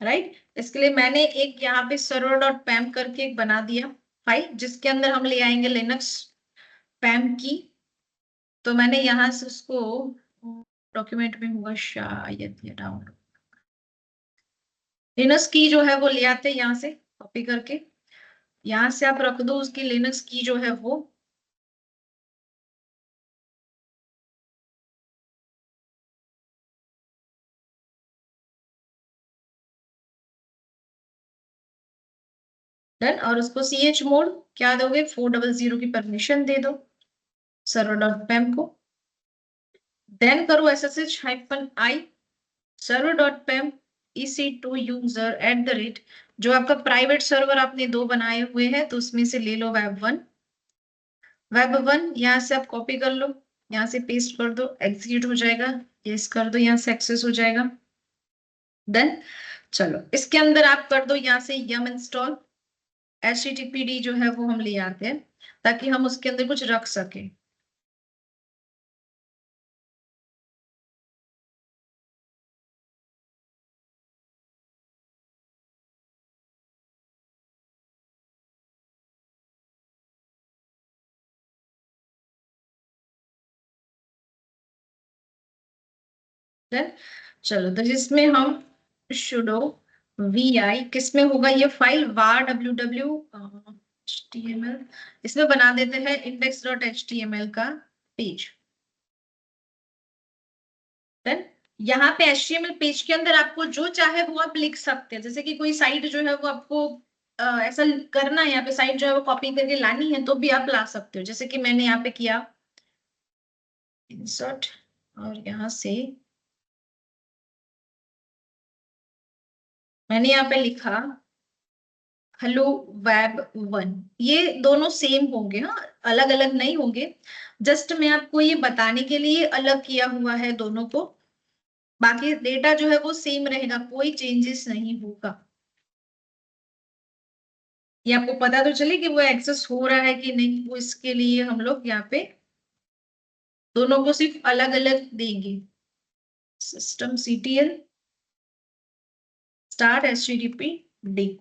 राइट। इसके लिए मैंने एक यहाँ पे server.pam करके एक बना दिया फाइल, जिसके अंदर हम ले आएंगे लिनक्स पैम की। तो मैंने यहाँ से उसको, डॉक्यूमेंट में होगा शायद ये डाउनलोड, लिनक्स की जो है वो ले आते हैं यहाँ से कॉपी करके, यहाँ से आप रख दो उसकी लिनक्स की जो है वो। डन। और उसको ch मोड क्या दोगे, 400 की परमिशन दे दो सर्वर डॉट पैम को। देन करो ssh-i server dot पैम EC2 user at the rate, जो आपका प्राइवेट सर्वर आपने 2 बनाए हुए हैं तो उसमें से ले लो वेब 1 यहाँ से आप कॉपी कर लो, यहाँ से पेस्ट कर दो, एग्जीक्यूट हो जाएगा, यस कर दो, यहाँ से एक्सेस हो जाएगा। देन चलो इसके अंदर आप कर दो यहाँ से yum इंस्टॉल httpd जो है वो हम ले आते हैं ताकि हम उसके अंदर कुछ रख सके। देन चलो तो जिसमें हम sudo vi किसमें होगा ये फाइल var www html, इसमें बना देते हैं index.html का पेज। देन यहाँ पे HTML पेज के अंदर आपको जो चाहे वो आप लिख सकते हैं, जैसे कि कोई साइट जो है वो आपको ऐसा करना है, यहाँ पे साइट जो है वो कॉपी करके लानी है तो भी आप ला सकते हो, जैसे कि मैंने यहाँ पे किया इंसर्ट और यहाँ से मैंने यहाँ पे लिखा हेलो वेब 1, ये दोनों सेम होंगे, हाँ अलग अलग नहीं होंगे, जस्ट मैं आपको ये बताने के लिए अलग किया हुआ है दोनों को, बाकी डेटा जो है वो सेम रहेगा, कोई चेंजेस नहीं होगा। ये आपको पता तो चले कि वो एक्सेस हो रहा है कि नहीं, वो इसके लिए हम लोग यहाँ पे दोनों को सिर्फ अलग अलग देंगे, systemctl start httpd,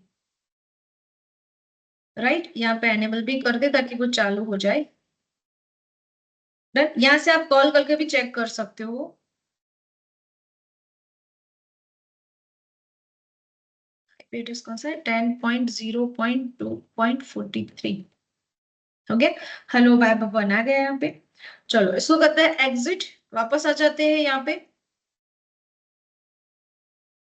राइट, यहाँ पे एनेबल भी कर दे ताकि वो चालू हो जाए। यहाँ से आप कॉल करके भी चेक कर सकते हो। एड्रेस कौन सा है, 10.0.2.43 हो गया। हेलो वेब 1 आ गया यहाँ पे। चलो इसको करते हैं एग्जिट, वापस आ जाते हैं यहाँ पे,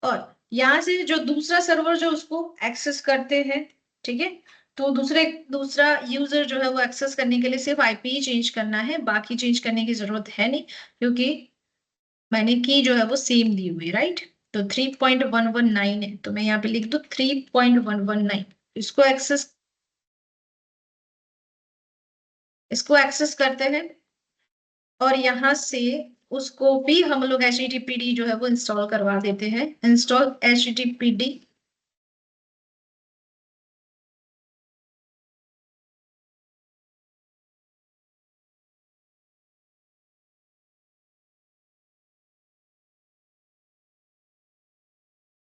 और यहाँ से जो दूसरा सर्वर जो उसको एक्सेस करते हैं, ठीक है, तो दूसरा यूजर जो है वो एक्सेस करने के लिए सिर्फ आईपी चेंज करना है, बाकी चेंज करने की जरूरत है नहीं, क्योंकि मैंने की जो है वो सेम दी हुई, राइट। तो 3.119 है तो मैं यहाँ पे लिख दू 3.119, इसको एक्सेस करते हैं और यहाँ से उसको भी हम लोग httpd जो है वो इंस्टॉल करवा देते हैं, इंस्टॉल httpd।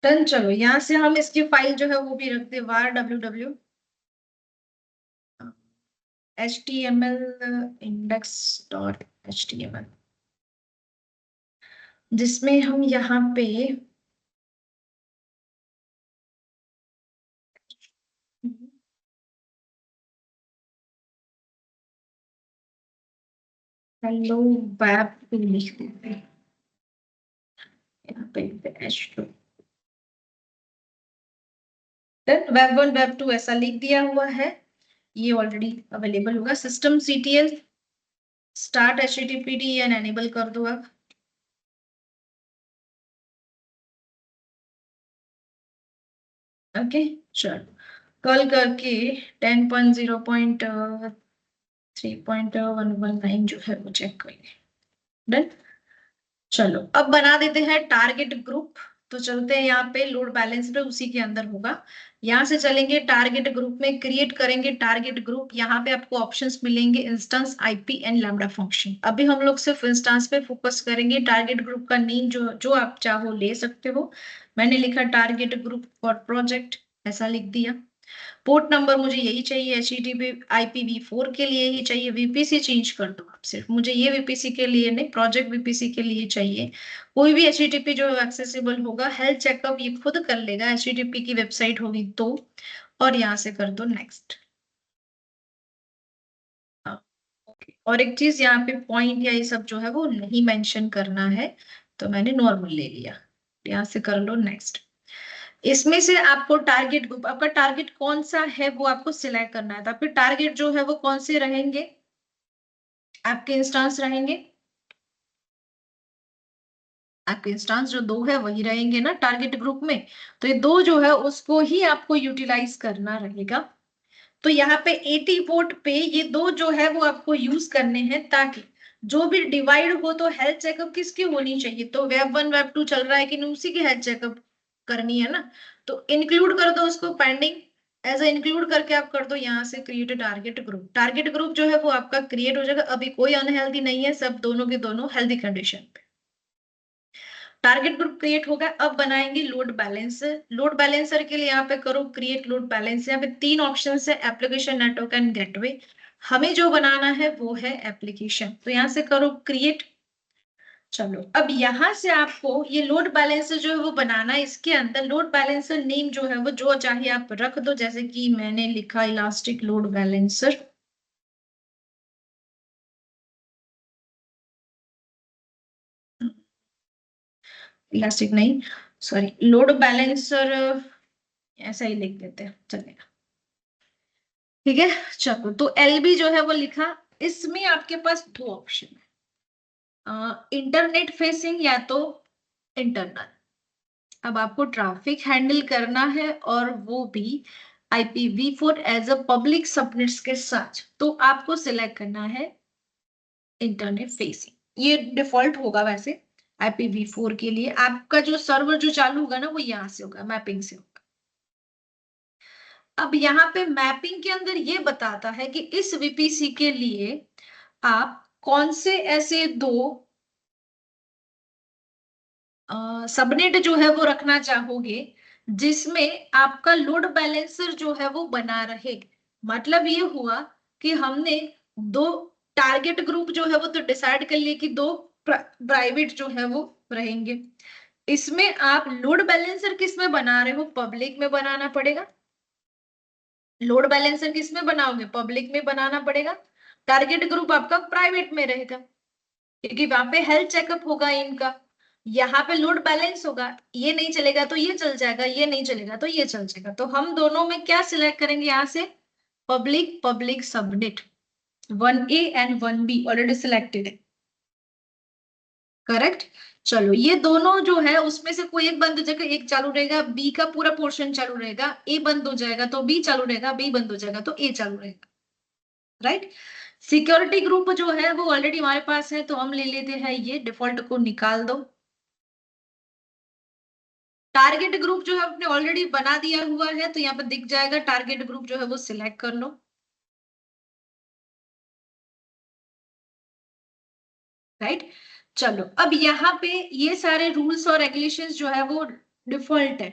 डन। चलो यहाँ से हम इसकी फाइल जो है वो भी रखते हैं var www html index.html, जिसमें हम यहाँ पे हेलो वेब 2 लिख देते हैं, यहाँ पे h2 वेब 1 वेब 2 ऐसा लिख दिया हुआ है, ये ऑलरेडी अवेलेबल होगा। systemctl start httpd and enable कर दो आप। ओके चलो कॉल करके 10.0.3.119 जो है वो चेक करेंगे। डन। चलो अब बना देते हैं टारगेट ग्रुप, तो चलते हैं यहाँ पे लोड बैलेंस पे, उसी के अंदर होगा। यहाँ से चलेंगे टारगेट ग्रुप में, क्रिएट करेंगे टारगेट ग्रुप, यहाँ पे आपको ऑप्शंस मिलेंगे instance, IP and lambda function. अभी हम लोग सिर्फ इंस्टेंस पे फोकस करेंगे। टारगेट ग्रुप का नेम जो जो आप चाहो ले सकते हो, मैंने लिखा टारगेट ग्रुप फॉर प्रोजेक्ट, ऐसा लिख दिया। पोर्ट नंबर मुझे यही चाहिए, HTTP IPv4 के लिए ही चाहिए, VPC चेंज कर दो आप, सिर्फ मुझे ये VPC के लिए नहीं, प्रोजेक्ट VPC के लिए चाहिए। कोई भी HTTP जो एक्सेसिबल होगा, हेल्थ चेकअप ये खुद कर लेगा, HTTP की वेबसाइट होगी तो, और यहाँ से कर दो नेक्स्ट। और एक चीज यहाँ पे पॉइंट या ये सब जो है वो नहीं मेंशन करना है, तो मैंने नॉर्मल ले लिया, यहाँ से कर लो नेक्स्ट। इसमें से आपको टारगेट ग्रुप, आपका टारगेट कौन सा है वो आपको सिलेक्ट करना है। तो आपके टारगेट जो है वो कौन से रहेंगे, आपके इंस्टांस रहेंगे, आपके इंस्टांस जो दो है वही रहेंगे ना टारगेट ग्रुप में। तो ये दो जो है उसको ही आपको यूटिलाइज करना रहेगा। तो यहाँ पे 80 वोट पे ये दो जो है वो आपको यूज करने हैं, ताकि जो भी डिवाइड हो तो हेल्थ चेकअप किसकी होनी चाहिए, तो वेब 1 वेब 2 चल रहा है कि नहीं उसी की हेल्थ चेकअप करनी है ना। तो इंक्लूड कर दो उसको पेंडिंग, एज ए इंक्लूड करके आप कर दो यहाँ से create target group. Target group जो है वो आपका क्रिएट हो जाएगा। अभी कोई अनहेल्दी नहीं है, सब दोनों के दोनों हेल्दी कंडीशन पे। टारगेट ग्रुप क्रिएट हो गया। अब बनाएंगे लोड बैलेंसर। लोड बैलेंसर के लिए यहाँ पे करो क्रिएट लोड बैलेंस। यहाँ पे तीन ऑप्शन है, एप्लीकेशन, नेटवर्क एंड गेटवे। हमें जो बनाना है वो है एप्लीकेशन, तो यहाँ से करो क्रिएट। चलो अब यहां से आपको ये लोड बैलेंसर जो है वो बनाना है। इसके अंदर लोड बैलेंसर नेम जो है वो जो चाहिए आप रख दो, जैसे कि मैंने लिखा इलास्टिक लोड बैलेंसर। इलास्टिक नहीं, सॉरी, लोड बैलेंसर ऐसा ही लिख देते हैं, चलेगा। ठीक है, चलो तो एलबी जो है वो लिखा। इसमें आपके पास दो ऑप्शन है, इंटरनेट फेसिंग या तो इंटरनल। अब आपको ट्रैफिक हैंडल करना है और वो भी IPv4 as a public subnets के साथ, तो आपको सिलेक्ट करना है इंटरनेट फेसिंग। ये डिफॉल्ट होगा वैसे IPv4 के लिए। आपका जो सर्वर जो चालू होगा ना वो यहाँ से होगा, मैपिंग से होगा। अब यहाँ पे मैपिंग के अंदर ये बताता है कि इस VPC के लिए आप कौन से ऐसे दो सबनेट जो है वो रखना चाहोगे जिसमें आपका लोड बैलेंसर जो है वो बना रहे। मतलब ये हुआ कि हमने दो टारगेट ग्रुप जो है वो तो डिसाइड कर लिए कि दो प्राइवेट जो है वो रहेंगे। इसमें आप लोड बैलेंसर किस में बना रहे हो, पब्लिक में बनाना पड़ेगा। लोड बैलेंसर किस में बनाओगे, पब्लिक में बनाना पड़ेगा। टारगेट ग्रुप आपका प्राइवेट में रहेगा, क्योंकि वहां पे हेल्थ चेकअप होगा इनका। यहाँ पे लोड बैलेंस होगा, ये नहीं चलेगा तो ये चल जाएगा, ये नहीं चलेगा तो ये चल जाएगा। तो हम दोनों में क्या सिलेक्ट करेंगे यहाँ से, public public subnet 1A and 1B already selected है, करेक्ट। चलो ये दोनों जो है उसमें से कोई एक बंद हो जाएगा, एक चालू रहेगा, बी का पूरा पोर्शन चालू रहेगा। ए बंद हो जाएगा तो बी चालू रहेगा, बी बंद हो जाएगा तो ए चालू रहेगा, राइट। सिक्योरिटी ग्रुप जो है वो ऑलरेडी हमारे पास है, तो हम ले लेते हैं ये, डिफॉल्ट को निकाल दो। टारगेट ग्रुप जो है आपने ऑलरेडी बना दिया हुआ है, तो यहाँ पे दिख जाएगा टारगेट ग्रुप जो है वो सिलेक्ट कर लो, राइट। चलो अब यहाँ पे ये सारे रूल्स और रेगुलेशंस जो है वो डिफॉल्ट है।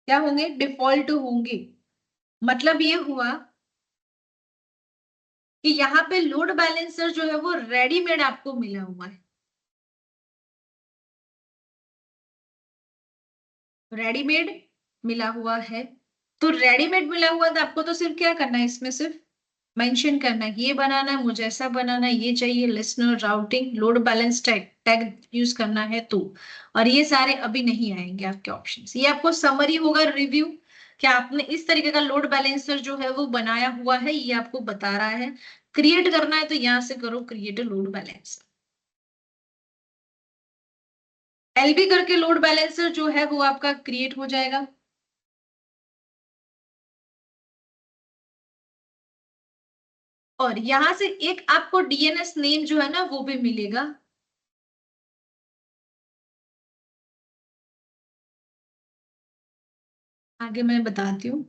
क्या होंगे, डिफॉल्ट होंगे। मतलब ये हुआ कि यहाँ पे लोड बैलेंसर जो है वो रेडीमेड आपको मिला हुआ है, रेडीमेड मिला हुआ है। तो रेडीमेड मिला हुआ था आपको, तो सिर्फ क्या करना है, इसमें सिर्फ मेंशन करना है, ये बनाना है, मुझे ऐसा बनाना है, ये चाहिए, listener, routing, load balance tag tag use करना है तो। और ये सारे अभी नहीं आएंगे आपके ऑप्शंस, ये आपको समरी होगा, रिव्यू क्या आपने इस तरीके का लोड बैलेंसर जो है वो बनाया हुआ है, ये आपको बता रहा है। क्रिएट करना है तो यहां से करो क्रिएट लोड बैलेंसर, LB करके लोड बैलेंसर जो है वो आपका क्रिएट हो जाएगा। और यहां से एक आपको DNS नेम जो है ना वो भी मिलेगा। आगे मैं बताती हूँ।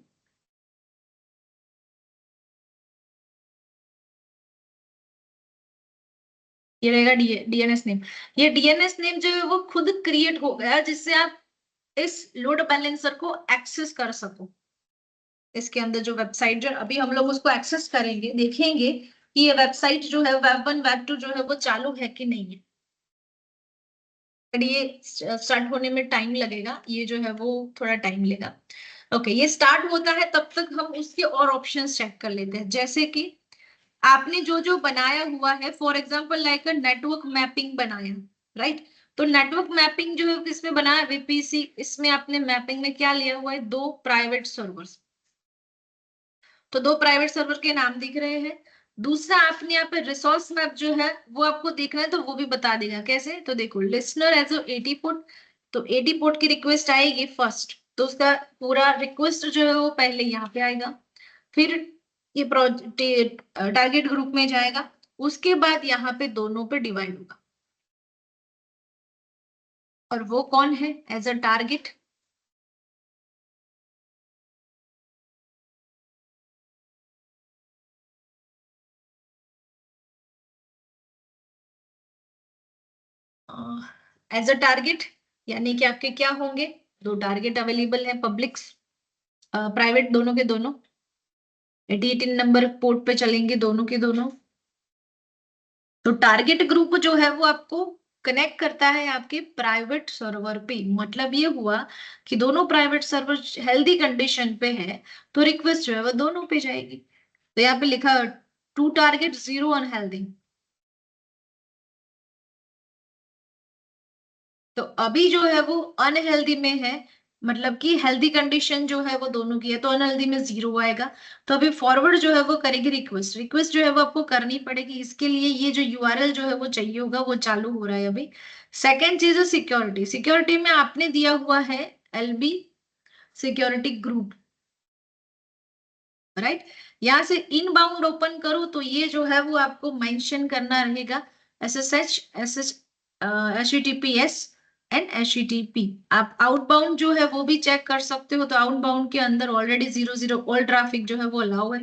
ये रहेगा DNS नेम। ये DNS नेम जो है वो खुद क्रिएट हो गया जिससे आप इस लोड बैलेंसर को एक्सेस कर सको। इसके अंदर जो वेबसाइट जो अभी हम लोग उसको एक्सेस करेंगे, देखेंगे कि ये वेबसाइट जो है वेब 1 वेब 2 जो है वो चालू है कि नहीं है। पर ये स्टार्ट होने में टाइम लगेगा, ये जो है वो थोड़ा टाइम लेगा। ओके, ये स्टार्ट होता है तब तक हम उसके और ऑप्शंस चेक कर लेते हैं, जैसे कि आपने जो जो बनाया हुआ है, for example like network mapping बनाया, राइट। तो नेटवर्क मैपिंग जो है किसमें बना है, वीपीसी, इसमें आपने मैपिंग में क्या लिया हुआ है, 2 प्राइवेट सर्वर्स। तो 2 प्राइवेट सर्वर के नाम दिख रहे हैं। दूसरा आपने यहाँ पे रिसोर्स मैप जो है वो आपको देखना है, तो वो भी बता देगा कैसे। तो देखो लिसनर एज एटी पोर्ट, तो एटी पोर्ट की रिक्वेस्ट आएगी फर्स्ट, तो उसका पूरा रिक्वेस्ट जो है वो पहले यहाँ पे आएगा, फिर ये टारगेट ग्रुप में जाएगा, उसके बाद यहाँ पे दोनों पे डिवाइड होगा, और वो कौन है as a target, as a target, यानी कि आपके क्या होंगे, 2 टारगेट अवेलेबल है, पब्लिक प्राइवेट दोनों के दोनों, 88 नंबर पोर्ट पे चलेंगे दोनों के दोनों। तो टारगेट ग्रुप जो है वो आपको कनेक्ट करता है आपके प्राइवेट सर्वर पे, मतलब ये हुआ कि दोनों प्राइवेट सर्वर हेल्दी कंडीशन पे है, तो रिक्वेस्ट जो है वो दोनों पे जाएगी। तो यहाँ पे लिखा 2 टारगेट 0 अनहेल्दी। तो अभी जो है वो अनहेल्दी में है, मतलब कि हेल्दी कंडीशन जो है वो दोनों की है, तो अनहेल्दी में 0 आएगा। तो अभी फॉरवर्ड जो है वो करेगी रिक्वेस्ट, रिक्वेस्ट जो है वो आपको करनी पड़ेगी, इसके लिए ये जो यूआरएल जो है वो चाहिए होगा, वो चालू हो रहा है अभी। सेकेंड चीज है सिक्योरिटी, सिक्योरिटी में आपने दिया हुआ है एलबी सिक्योरिटी ग्रुप, राइट। यहाँ से इनबाउंड ओपन करो तो ये जो है वो आपको मेंशन करना रहेगा SSH, HTTPS एंड HTTP। आप आउटबाउंड जो है वो भी चेक कर सकते हो, तो आउटबाउंड के अंदर ऑलरेडी 00 ऑल ट्रैफिक जो है वो अलाउ है।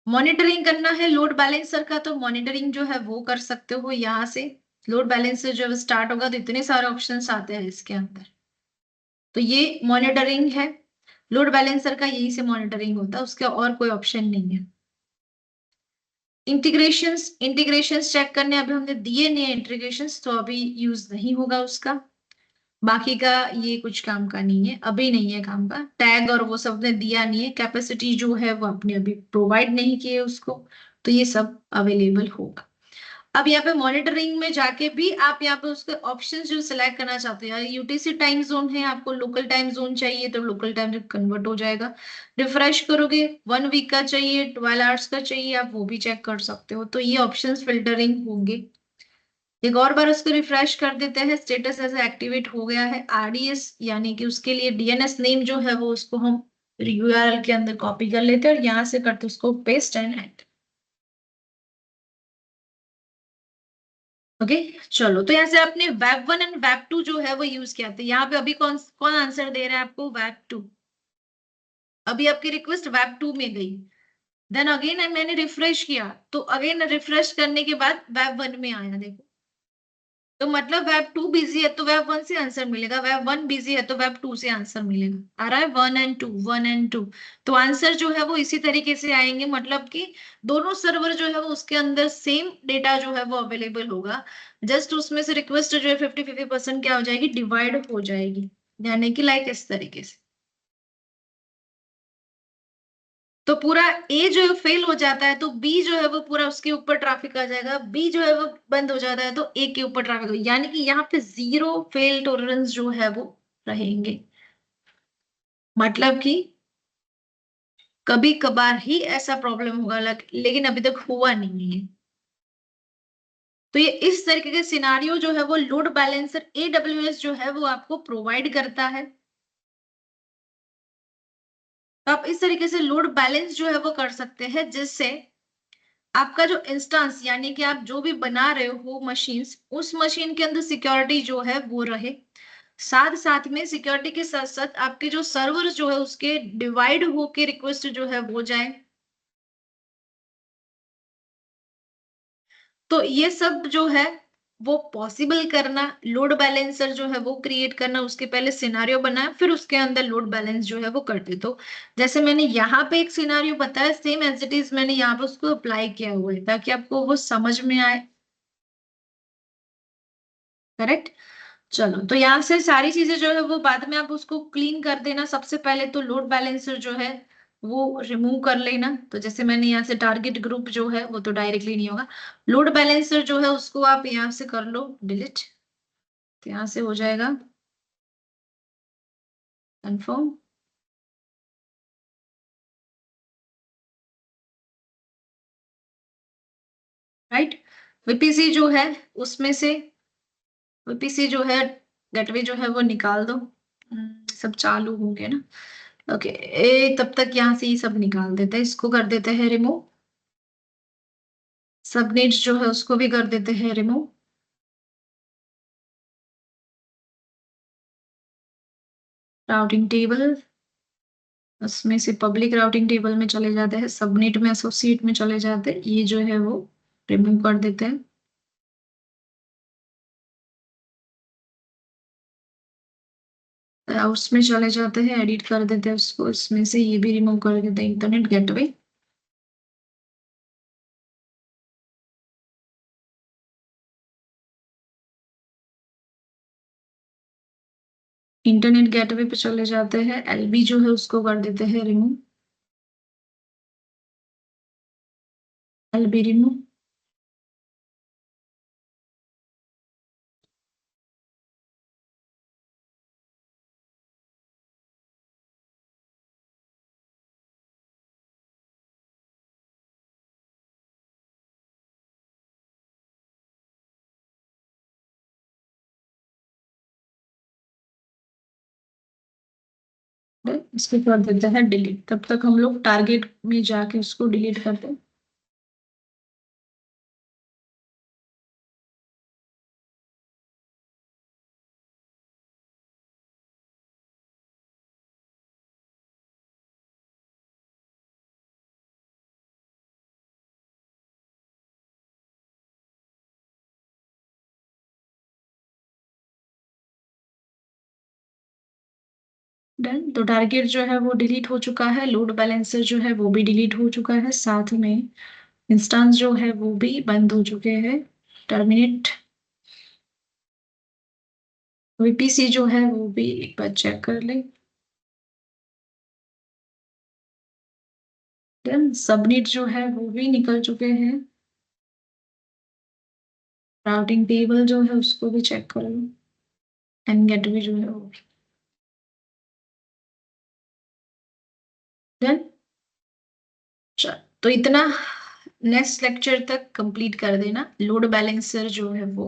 मॉनिटरिंग करना है लोड बैलेंसर का, तो मॉनिटरिंग जो है वो कर सकते हो यहाँ से। लोड बैलेंसर जब स्टार्ट होगा तो इतने सारे ऑप्शंस आते हैं इसके अंदर, तो ये मॉनिटरिंग है, लोड बैलेंसर का यही से मॉनिटरिंग होता है, उसका और कोई ऑप्शन नहीं है। इंटीग्रेशंस, इंटीग्रेशंस चेक करने अभी हमने दिए नहीं है इंटीग्रेशंस, तो अभी यूज नहीं होगा उसका। बाकी का ये कुछ काम का नहीं है, अभी नहीं है काम का, टैग और वो सब ने दिया नहीं है, कैपेसिटी जो है वो आपने अभी प्रोवाइड नहीं किए उसको, तो ये सब अवेलेबल होगा। अब यहाँ पे मॉनिटरिंग में जाके भी आप यहाँ पे उसके ऑप्शन जो सिलेक्ट करना चाहते हैं, यूटीसी टाइम जोन है, आपको लोकल टाइम जोन चाहिए तो लोकल टाइम कन्वर्ट हो जाएगा। रिफ्रेश करोगे 1 वीक का चाहिए, 12 आवर्स का चाहिए, आप वो भी चेक कर सकते हो, तो ये ऑप्शंस फिल्टरिंग होंगे। एक और बार उसको रिफ्रेश कर देते हैं, स्टेटस ऐसे एक्टिवेट हो गया है। आरडीएस यानी कि उसके लिए डीएनएस नेम जो है वो उसको हम यूआरएल के अंदर कॉपी कर लेते हैं और यहाँ से करते उसको पेस्ट एंड एंटर। ओके चलो, तो यहाँ से आपने वेब 1 एंड वेब 2 जो है वो यूज किया था, यहाँ पे अभी कौन कौन आंसर दे रहा है आपको, वेब 2। अभी आपकी रिक्वेस्ट वेब 2 में गई, देन अगेन मैंने रिफ्रेश किया, तो अगेन रिफ्रेश करने के बाद वेब 1 में आया, देखो। तो मतलब वेब 2 बिजी है तो वेब 1 से आंसर मिलेगा, वेब 1 बिजी है तो वेब 2 से आंसर मिलेगा, आ रहा है 1 एंड 2, 1 एंड 2। तो आंसर जो है वो इसी तरीके से आएंगे, मतलब कि दोनों सर्वर जो है वो उसके अंदर सेम डेटा जो है वो अवेलेबल होगा, जस्ट उसमें से रिक्वेस्ट जो है 50-50% क्या हो जाएगी, डिवाइड हो जाएगी, यानी कि लाइक इस तरीके से। तो पूरा ए जो है फेल हो जाता है तो बी जो है वो पूरा उसके ऊपर ट्रैफिक आ जाएगा, बी जो है वो बंद हो जाता है तो ए के ऊपर ट्रैफिक हो, यानी कि यहाँ पे 0 फेल टॉलरेंस जो है वो रहेंगे, मतलब कि कभी कभार ही ऐसा प्रॉब्लम होगा, लेकिन अभी तक हुआ नहीं है। तो ये इस तरीके के सिनारियो जो है वो लोड बैलेंसर AWS जो है वो आपको प्रोवाइड करता है। तो आप इस तरीके से लोड बैलेंस जो है वो कर सकते हैं, जिससे आपका जो इंस्टेंस यानी कि आप जो भी बना रहे हो मशीन्स, उस मशीन के अंदर सिक्योरिटी जो है वो रहे, साथ साथ में सिक्योरिटी के साथ साथ आपके जो सर्वर जो है उसके डिवाइड होके रिक्वेस्ट जो है वो जाए। तो ये सब जो है वो पॉसिबल करना, लोड बैलेंसर जो है वो क्रिएट करना, उसके पहले सिनारियो बनाया फिर उसके अंदर लोड बैलेंस जो है वो करते। तो जैसे मैंने यहाँ पे एक सिनारियो बताया, सेम एज इट इज मैंने यहाँ पे उसको अप्लाई किया हुआ है ताकि आपको वो समझ में आए, करेक्ट। चलो, तो यहाँ से सारी चीजें जो है वो बाद में आप उसको क्लीन कर देना। सबसे पहले तो लोड बैलेंसर जो है वो रिमूव कर लेना। तो जैसे मैंने यहाँ से टारगेट ग्रुप जो है वो तो डायरेक्टली नहीं होगा। लोड बैलेंसर जो है उसको आप यहाँ से कर लो डिलीट, तो यहाँ से हो जाएगा कंफर्म। राइट। वीपीसी जो है उसमें से, वीपीसी जो है गेटवे जो है वो निकाल दो। सब चालू हो गया ना। ओके, तब तक यहाँ से ये सब निकाल देते हैं, इसको कर देते हैं रिमूव। सबनेट्स जो है उसको भी कर देते हैं रिमूव। राउटिंग टेबल, उसमें से पब्लिक राउटिंग टेबल में चले जाते हैं, सबनेट में एसोसिएट में चले जाते हैं, ये जो है वो रिमूव कर देते हैं। उसमें चले जाते हैं, एडिट कर देते हैं उसको, इसमें से ये भी रिमूव कर देते हैं, इंटरनेट गेटवे। इंटरनेट गेटवे पे चले जाते हैं, एलबी जो है उसको कर देते हैं रिमूव। LB remove. इसको कर देते हैं डिलीट, तब तक हम लोग टारगेट में जाके उसको डिलीट करते हैं। डन। तो टारगेट जो है वो डिलीट हो चुका है, लोड बैलेंसर जो है वो भी डिलीट हो चुका है, साथ में इंस्टेंस जो है वो भी बंद हो चुके हैं। टर्मिनेट। वीपीसी जो है वो भी एक बार चेक कर ले। देन सबनेट जो है वो भी निकल चुके हैं। राउटिंग टेबल जो है उसको भी चेक कर लो, एंड गेटवे जो है वो भी। डन। तो इतना नेक्स्ट लेक्चर तक कंप्लीट कर देना। लोड बैलेंसर जो है वो